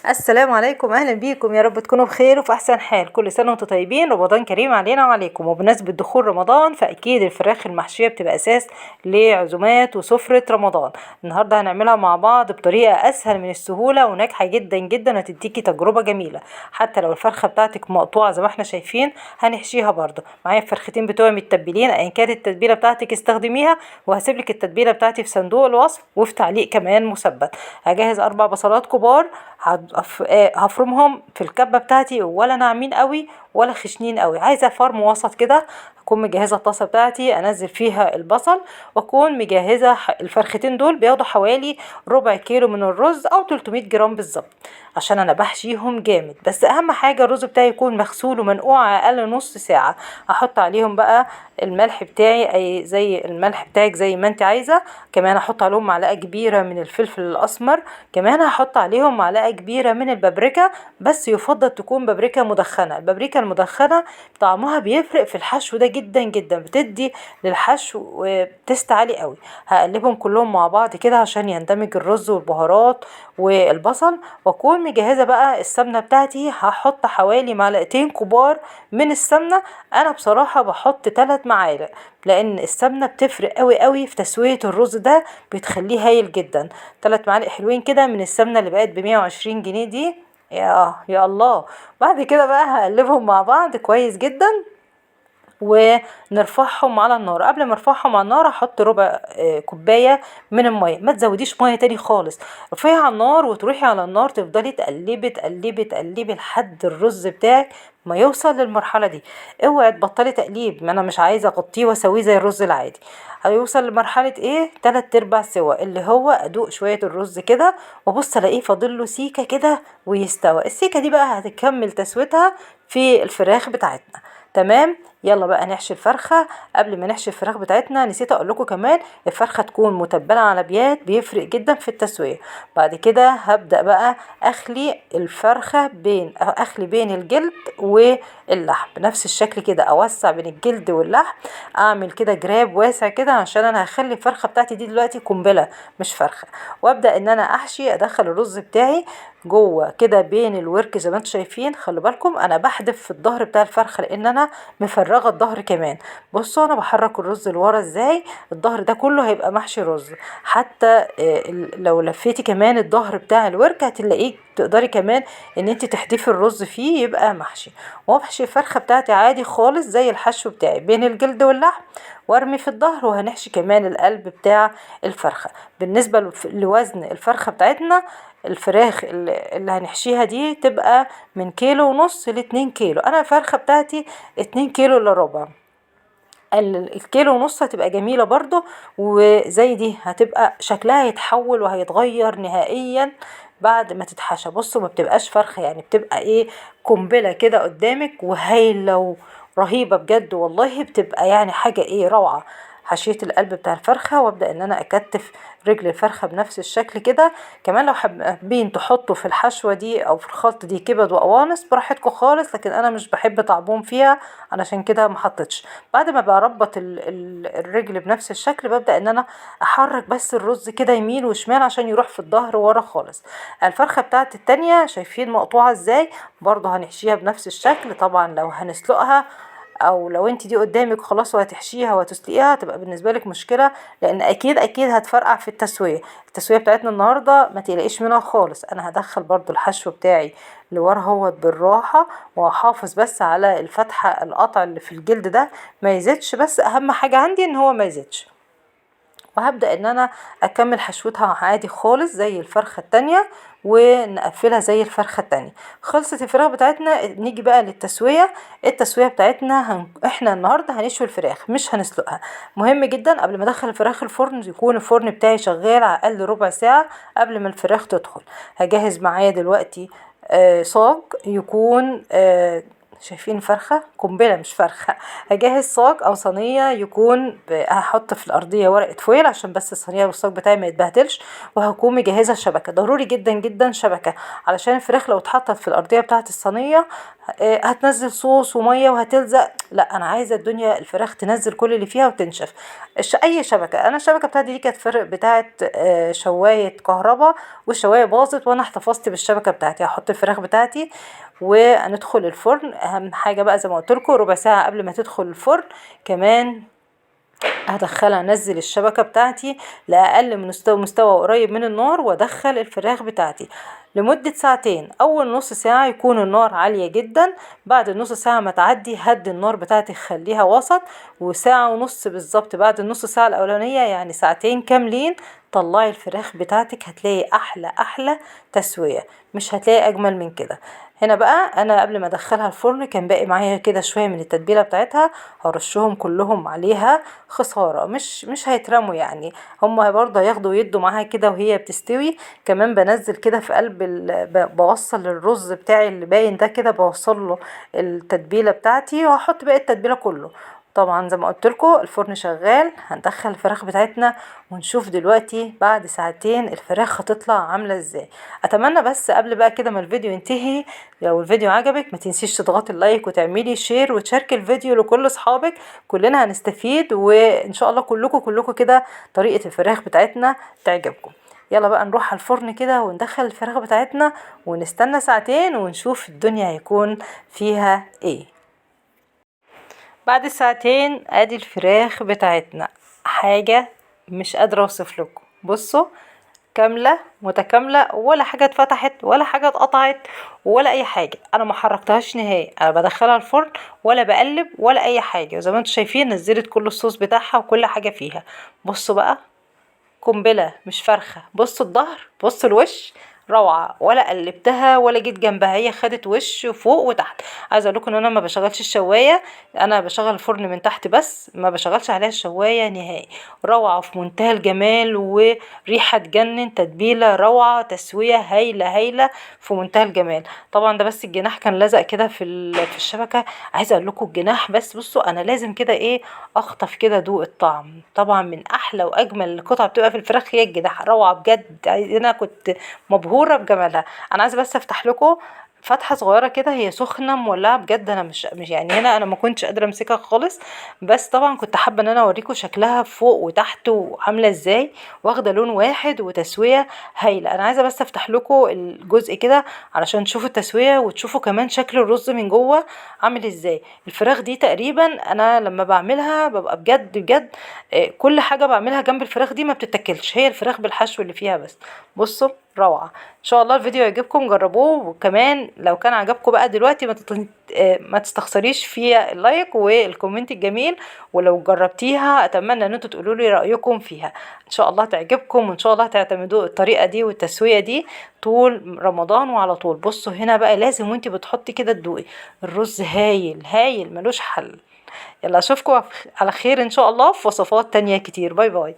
السلام عليكم، اهلا بيكم. يا رب تكونوا بخير وفي احسن حال. كل سنه وانتم طيبين، رمضان كريم علينا وعليكم. وبمناسبه دخول رمضان فاكيد الفراخ المحشيه بتبقى اساس لعزومات وسفره رمضان. النهارده هنعملها مع بعض بطريقه اسهل من السهوله وناجحه جدا جدا، هتديكي تجربه جميله. حتى لو الفرخه بتاعتك مقطوعه زي ما احنا شايفين هنحشيها برضو. معايا الفرختين بتوعي متبلين، ايا كانت التتبيله بتاعتك استخدميها، وهسيب لك التتبيله بتاعتي في صندوق الوصف وفي تعليق كمان مثبت. هجهز 4 بصلات كبار، هفرمهم في الكبة بتاعتي، ولا ناعمين قوي ولا خشنين قوي، عايزة فرم وسط كده. اكون مجهزة الطاسة بتاعتي انزل فيها البصل، واكون مجهزة الفرختين دول بياخدوا حوالي ربع كيلو من الرز او 300 جرام بالظبط، عشان انا بحشيهم جامد. بس اهم حاجة الرز بتاعي يكون مغسول ومنقوع اقل نص ساعة. احط عليهم بقى الملح بتاعي، اي زي الملح بتاعك زي ما انت عايزة. كمان احط عليهم معلقة كبيرة من الفلفل الاسمر، كمان هحط عليهم معلقة كبيرة من البابريكا، بس يفضل تكون بابريكا مدخنة. البابريكا المدخنة طعمها بيفرق في الحشو ده جدا جدا، بتدي للحشو تست عالي قوي. هقلبهم كلهم مع بعض كده عشان يندمج الرز والبهارات والبصل. واكون مجهزة بقى السمنة بتاعتي، هحط حوالي معلقتين كبار من السمنة. انا بصراحة بحط 3 معالق، لان السمنة بتفرق قوي قوي في تسوية الرز ده، بتخليه هايل جدا. 3 معالق حلوين كده من السمنة اللي بقت ب120 جنيه دي. يا الله. بعد كده بقى هقلبهم مع بعض كويس جدا، ونرفعهم على النار. قبل ما ارفعهم على النار احط ربع كوبايه من الميه، ما تزوديش ميه تاني خالص. رفعيها على النار وتروحي على النار، تفضلي تقلبي تقلبي تقلبي لحد الرز بتاعك ما يوصل للمرحله دي. اوعي تبطلي تقليب، ما انا مش عايزه اغطيه واسويه زي الرز العادي. هيوصل لمرحله ايه، 3/4 سوا، اللي هو ادوق شويه الرز كده وبص الاقيه فاضل له سيكه كده ويستوى. السيكه دي بقى هتكمل تسويتها في الفراخ بتاعتنا. تمام. يلا بقى نحشي الفرخة. قبل ما نحشي الفراخ بتاعتنا نسيت اقول لكم كمان، الفرخة تكون متبلة على بيات، بيفرق جدا في التسوية. بعد كده هبدأ بقى اخلي الفرخة اخلي بين الجلد واللحم بنفس الشكل كده، اوسع بين الجلد واللحم، اعمل كده جراب واسع كده، عشان انا هخلي الفرخة بتاعتي دي دلوقتي قنبلة مش فرخة. وابدأ ان انا احشي، ادخل الرز بتاعي جوه كده بين الورك زي ما انتم شايفين. خلي بالكم انا بحدف في الظهر بتاع الفرخه، لان انا مفرغه الظهر كمان. بصوا انا بحرك الرز لورا ازاي، الظهر ده كله هيبقى محشي رز. حتى لو لفيتي كمان الظهر بتاع الورك هتلاقيه تقدري كمان ان انت تحدفي الرز فيه يبقى محشي. وبحشي الفرخه بتاعتي عادي خالص زي الحشو بتاعي بين الجلد واللحم، وارمي في الظهر. وهنحشي كمان القلب بتاع الفرخه. بالنسبه لوزن الفرخه بتاعتنا، الفراخ اللي هنحشيها دي تبقى من 1.5 كيلو ل2 كيلو. انا الفرخة بتاعتي 2 كيلو الا ربع. الكيلو ونص هتبقى جميلة برضو، وزي دي هتبقى شكلها يتحول وهيتغير نهائيا بعد ما تتحشى. بصوا ما بتبقاش فرخة، يعني بتبقى ايه، قنبلة كده قدامك وهايلة ورهيبة بجد والله. بتبقى يعني حاجة ايه، روعة. حشيت القلب بتاع الفرخة، وابدأ ان انا اكتف رجل الفرخة بنفس الشكل كده. كمان لو حابين تحطوا في الحشوة دي او في الخلطة دي كبد وقوانص براحتكم خالص، لكن انا مش بحب طعمهم فيها علشان كده ما حطيتش. بعد ما بربط الرجل بنفس الشكل، ببدأ ان انا احرك بس الرز كده يمين وشمال عشان يروح في الظهر ورا خالص. الفرخة بتاعت التانية شايفين مقطوعة ازاي، برضو هنحشيها بنفس الشكل. طبعا لو هنسلقها او لو انت دي قدامك خلاص وهتحشيها وهتسلقيها هتبقى بالنسبه لك مشكله، لان اكيد اكيد هتفرقع في التسويه. التسويه بتاعتنا النهارده ما تقلقيش منها خالص. انا هدخل برضو الحشو بتاعي لورا اهوت بالراحه، وهحافظ بس على الفتحه القطع اللي في الجلد ده ما يزيدش، بس اهم حاجه عندي ان هو ما يزيدش. وهبدأ ان انا اكمل حشوتها عادي خالص زي الفرخة التانية، ونقفلها زي الفرخة التانية. خلصت الفراخ بتاعتنا، نيجي بقى للتسوية. التسوية بتاعتنا احنا النهاردة هنشوي الفراخ مش هنسلقها. مهم جدا قبل ما ادخل الفراخ الفرن يكون الفرن بتاعي شغال على الاقل ربع ساعة قبل ما الفراخ تدخل. هجهز معايا دلوقتي صاج يكون شايفين فرخة قنبلة مش فرخة. هجهز صاج او صينية يكون هحط في الارضية ورقة فويل عشان بس الصينية والصاج بتاعي ما يتبهدلش، وهكون مجهزة شبكة، ضروري جدا جدا شبكة علشان الفراخ لو اتحطت في الارضية بتاعة الصينية هتنزل صوص ومية وهتلزق. لا انا عايزة الدنيا الفراخ تنزل كل اللي فيها وتنشف. اي شبكة، انا الشبكة بتاعتي دي كانت فرق بتاعة شواية كهرباء، والشواية باظت وانا احتفظت بالشبكة بتاعتي. هحط الفراخ بتاعتي وندخل الفرن. اهم حاجة بقى زي ما قلت لكم ربع ساعة قبل ما تدخل الفرن كمان هدخلها، انزل الشبكة بتاعتي لاقل من مستوى قريب من النار، وادخل الفراخ بتاعتي لمدة ساعتين. اول نص ساعة يكون النار عالية جدا، بعد النص ساعة ما تعدي هدي النار بتاعتي خليها وسط، وساعة ونص بالظبط بعد النص ساعة الاولانية يعني ساعتين كاملين طلعي الفراخ بتاعتك هتلاقي احلى تسوية، مش هتلاقي اجمل من كده. هنا بقى انا قبل ما ادخلها الفرن كان باقي معايا كده شويه من التتبيله بتاعتها، هرشهم كلهم عليها خساره، مش هيترموا يعني، هما برضه هياخدوا ويدوا معاها كده وهي بتستوي. كمان بنزل كده في قلب بوصل الرز بتاعي اللي باين ده كده بوصل له التتبيله بتاعتي، وهحط باقي التتبيله كله. طبعا زي ما قلت لكم الفرن شغال، هندخل الفراخ بتاعتنا ونشوف دلوقتي بعد ساعتين الفراخ هتطلع عامله ازاي. اتمنى بس قبل بقى كده ما الفيديو ينتهي، لو الفيديو عجبك ما تنسيش تضغطي اللايك وتعملي شير وتشاركي الفيديو لكل اصحابك، كلنا هنستفيد وان شاء الله كلكم كده طريقة الفراخ بتاعتنا تعجبكم. يلا بقى نروح على الفرن كده وندخل الفراخ بتاعتنا ونستنى ساعتين ونشوف الدنيا هيكون فيها ايه. بعد ساعتين ادي الفراخ بتاعتنا، حاجة مش قادرة اوصف لكم. بصوا كاملة متكاملة، ولا حاجة اتفتحت ولا حاجة اتقطعت ولا اي حاجة. انا ما حركتهاش نهائي، انا بدخلها الفرن ولا بقلب ولا اي حاجة، وزي ما انتم شايفين نزلت كل الصوص بتاعها وكل حاجة فيها. بصوا بقى قنبلة مش فرخة. بصوا الظهر، بصوا الوش، روعة، ولا قلبتها ولا جيت جنبها، هي خدت وش فوق وتحت. عايزه اقول لكم ان انا ما بشغلش الشوايه، انا بشغل الفرن من تحت بس ما بشغلش عليها الشوايه نهائي. روعه في منتهى الجمال، وريحه تجنن، تتبيله روعه، تسويه هايله في منتهى الجمال. طبعا ده بس الجناح كان لزق كده في الشبكه. عايزه اقول لكم الجناح بس بصوا انا لازم كده ايه اخطف كده ادوق الطعم. طبعا من احلى واجمل القطع بتبقى في الفراخ هي الجناح، روعه بجد. انا كنت مبهوره بجمالها. انا عايزه بس افتح لكم فتحه صغيره كده، هي سخنه مولعه بجد، انا مش يعني هنا انا ما كنتش قادره امسكها خالص، بس طبعا كنت حابه ان انا اوريكم شكلها فوق وتحت وعامله ازاي، واخده لون واحد وتسويه هايله. انا عايزه بس افتح لكم الجزء كده علشان تشوفوا التسويه وتشوفوا كمان شكل الرز من جوه عامل ازاي. الفراخ دي تقريبا انا لما بعملها ببقى بجد كل حاجه بعملها جنب الفراخ دي ما بتتاكلش، هي الفراخ بالحشو اللي فيها بس. بصوا روعه. ان شاء الله الفيديو يعجبكم، جربوه، وكمان لو كان عجبكم بقى دلوقتي ما تستخسريش في اللايك والكومنت الجميل، ولو جربتيها اتمنى ان انتوا تقولوا لي رايكم فيها. ان شاء الله تعجبكم، وان شاء الله تعتمدوا الطريقه دي والتسويه دي طول رمضان وعلى طول. بصوا هنا بقى لازم وانتي بتحطي كده تدوقي الرز هايل ملوش حل. يلا اشوفكم على خير ان شاء الله في وصفات تانية كتير. باي باي.